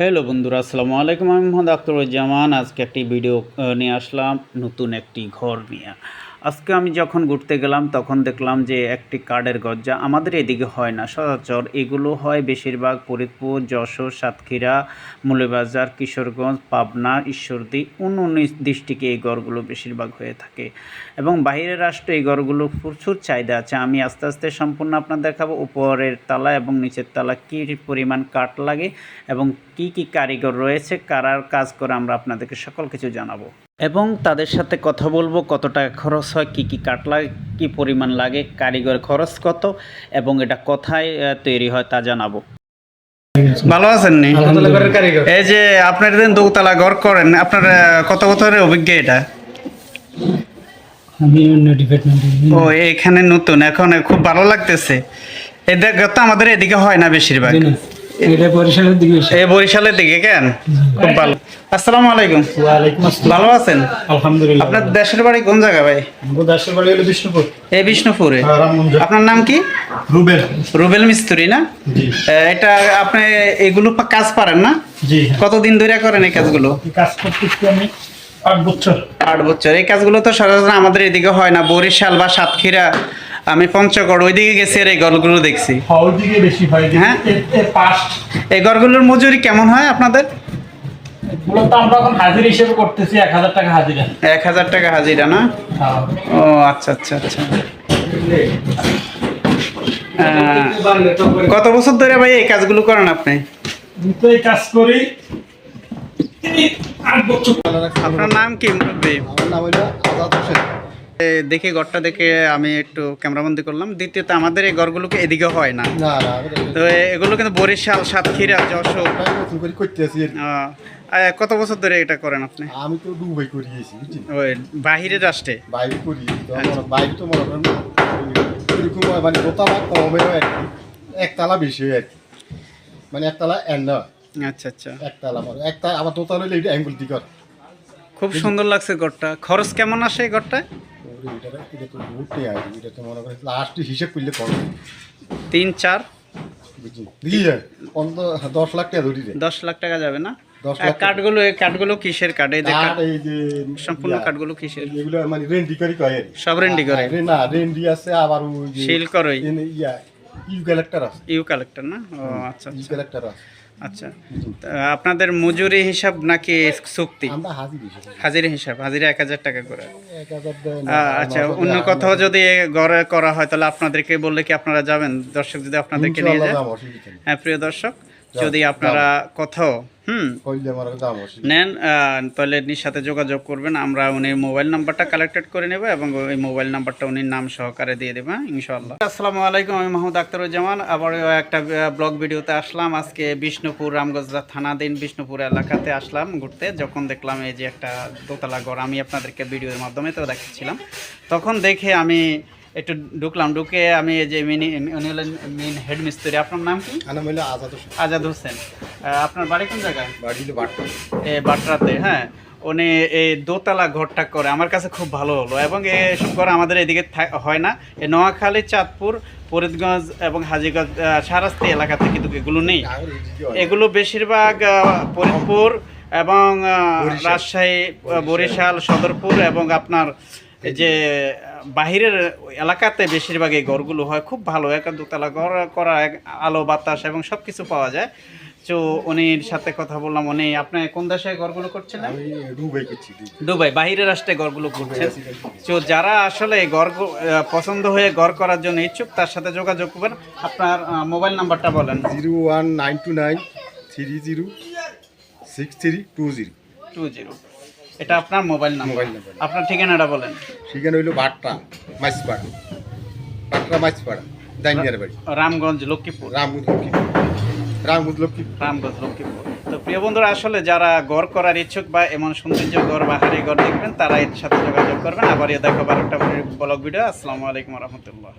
Hello বন্ধুরা, আসসালামু আলাইকুম। আমি মোহাম্মদ আখতারুজ্জামান। আজকে একটি ভিডিও নিয়ে আসলাম নতুন একটি ঘর নিয়ে। আজকে আমি যখন ঘুরতে গেলাম তখন দেখলাম যে একটি কাঠের ঘর, যা আমাদের এদিকে হয় না সচরাচর। এগুলো হয় বেশিরভাগ ফরিদপুর, যশোর, সাতক্ষীরা, মৌলভীবাজার, কিশোরগঞ্জ, পাবনা, ঈশ্বরদী, অন্য ডিস্ট্রিক্টে এই ঘরগুলো বেশিরভাগ হয়ে থাকে এবং বাইরের রাষ্ট্রে এই ঘরগুলো প্রচুর চাহিদা আছে। আমি আস্তে আস্তে সম্পূর্ণ আপনার দেখাবো উপরের তলা এবং নিচের তলা কী পরিমাণ কাঠ লাগে এবং কি কি কারিগর রয়েছে, কারা কাজ করে, আমরা আপনাদেরকে সকল কিছু জানাবো এবং তাদের সাথে কথা বলবো কত টাকা খরচ হয়, কি কি কাঠ লাগে, কী পরিমাণ লাগে, কারিগর খরচ কত এবং এটা কোথায় তৈরি হয় তা জানাবো। ভালো আছেন নি? এই যে আপনার দোতলা ঘর করেন, আপনার কত বছরের অভিজ্ঞ এটা? ও, এখানে নতুন, এখন খুব ভালো লাগতেছে। এটা তো আমাদের এদিকে হয় না বেশিরভাগ, বরিশালের দিকে। কেন? খুব ভালো। আসসালামু আলাইকুম। ওয়ালাইকুম আসসালাম। ভালো আছেন? আলহামদুলিল্লাহ। আপনার দেশের বাড়ি কোন জায়গা ভাই? আমার দেশের বাড়ি হলো বিষ্ণুপুর। এই বিষ্ণুপুরে? রামগঞ্জ। আপনার নাম কি? রুবেল। রুবেল মিস্ত্রি না? জি। এটা আপনি এগুলো কাজ পারেন না? জি। কতদিন ধরে করেন এই কাজগুলো? এই কাজ করতেছি আমি 8 বছর। 8 বছর। এই কাজগুলো তো সচরাচর আমাদের এদিকে হয় না, বরিশাল বা সাতক্ষীরা, আমি পঞ্চগড় ওইদিকে গেছি আর এই ঘরগুলো দেখছি। ওইদিকে বেশি হয়। হ্যাঁ। এর পাশ এই ঘরগুলোর মজুরি কেমন হয় আপনাদের? মূলত আমরা এখন হাজিরা হিসেবে করতেছি 1000 টাকা হাজিরা। 1000 টাকা হাজিরা না? হ্যাঁ। ও আচ্ছা আচ্ছা আচ্ছা। কত বছর ধরে ভাই এই কাজগুলো করেন আপনি? আমি তো এই কাজ করি 8 বছর। আপনার নাম কি মুরব্বী? আমার নাম হইল আজাদ হোসেন। দেখে ঘরটা দেখে আমি একটু ক্যামেরাবন্দি করলাম। দ্বিতীয়ত আমাদের এই ঘরগুলোকে এদিকে হয় না, না না তো এগুলো কিন্তু বরিশাল, সাতক্ষীরা, যশোর। নতুন করে করতেছি। কত বছর ধরে এটা করেন আপনি? আমি তো দুবাই করিয়েছি, বুঝছেন? ওই বাহিরের রাষ্ট্রে? বাইরে করি তো, বাইরে তো মনে করেন এরকম হয়, মানে দোতলা কমে হয় আর কি, একতলা বেশি হয় আর কি, মানে একতলা এন্ড নয়। আচ্ছা আচ্ছা। একতলা পরে একতলা আবার দোতলা হইলে এটা অ্যাঙ্গুল দিকর। খুব সুন্দর লাগছে ঘরটা। খরচ কেমন আসে এই ঘরটায়? এটা তো ঘুরতে হয়, এটা তো মনে করেন লাস্ট হিসেব করলে কম, 3-4, বুঝছেন? দিয়ে যায় 10 লাখ টাকা ধরি। 10 লাখ টাকা যাবে না? 10 লাখ। কাঠগুলো কিসের কাঠ? এই যে এই যে সম্পূর্ণ কাঠগুলো কিসের? এগুলো মানে রেন্ডি করি কয় আর কি। সব রেন্ডি করে? না, রেন্ডি আছে, আবার ওই যে শিল করই? ইউ কালেক্টর আছে। ইউ কালেক্টর না? ও আচ্ছা ইউ আচ্ছা কালেক্টর আছে। আচ্ছা। তা আপনাদের মজুরি হিসাব নাকি চুক্তি? আমরা হাজির হিসেবে। হাজিরা হিসাব? হাজিরা 1000 টাকা করে? 1000 দেয় না। আচ্ছা। অন্য কোথাও যদি ঘরে করা হয় তাহলে আপনাদেরকে বললে কি আপনারা যাবেন? দর্শক যদি আপনাদেরকে নিয়ে যায়? হ্যাঁ প্রিয় দর্শক, যদি আপনারা কোথাও নেন তাহলে এর সাথে যোগাযোগ করবেন। আমরা উনি মোবাইল নাম্বারটা কালেক্টেড করে নেব এবং ওই মোবাইল নাম্বারটা উনি নাম সহকারে দিয়ে দেবেন ইনশাআল্লাহ। আসসালামু আলাইকুম। আমি মোহাম্মদ আখতারুজ্জামান। আবার একটা ব্লগ ভিডিওতে আসলাম। আজকে বিষ্ণুপুর, রামগঞ্জ থানাধীন বিষ্ণুপুর এলাকাতে আসলাম ঘুরতে। যখন দেখলাম এই যে একটা দোতলা ঘর, আমি আপনাদেরকে ভিডিওর মাধ্যমে তো দেখাচ্ছিলাম, তখন দেখে আমি একটু ঢুকলাম। ঢুকে আমি এই যে উনি হলেন মেন হেড মিস্ত্রি। আপনার নাম কি? আমার নাম হলো আজাদ হোসেন। আজাদ হোসেন। আপনার বাড়ি কোন জায়গায়? বাড়ি হলো বাট্টা। বাটরাতে। হ্যাঁ, উনি এই দোতলা ঘরটা করে আমার কাছে খুব ভালো হলো এবং এসব ঘর আমাদের এদিকে হয় না। এই নোয়াখালী, চাঁদপুর, ফরিদগঞ্জ এবং হাজীগঞ্জ, শাহরাস্তি এলাকাতে কিন্তু এগুলো নেই। এগুলো বেশিরভাগ ফরিদপুর এবং রাজশাহী, বরিশাল, সদরপুর এবং আপনার এই যে বাহিরের এলাকাতে বেশিরভাগ এই ঘরগুলো হয়। খুব ভালো একটা দোতলা ঘর করা, আলো বাতাস এবং সব কিছু পাওয়া যায়। তো উনির সাথে কথা বললাম। উনি আপনি কোন দেশে ঘরগুলো করছেন? আমি দুবাই করছি। দুবাই, বাহিরের রাষ্ট্রে ঘরগুলো করছেন। তো যারা আসলে ঘর পছন্দ হয়ে ঘর করার জন্য ইচ্ছুক তার সাথে যোগাযোগ করবেন। আপনার মোবাইল নাম্বারটা বলেন। 01929306320। এটা আপনার মোবাইল নাম্বার। আপনার ঠিকানাটা বলেন। ঠিকানা হইলো বাট্টা মাইসপাড়া, বাট্টা মাইসপাড়া, দাইনিয়ার বাড়ি, রামগঞ্জ, লক্ষ্মীপুর। রামগঞ্জ লক্ষ্মীপুর। তো প্রিয় বন্ধুরা, আসলে যারা ঘর করার ইচ্ছুক বা এমন সৌন্দর্য ঘর, বাহারি ঘর দেখবেন, তারা এর সাথে যোগাযোগ করবেন। আবার দেখাবার একটা ব্লগ ভিডিও। আসসালামু আলাইকুম রহমতুল্লাহ।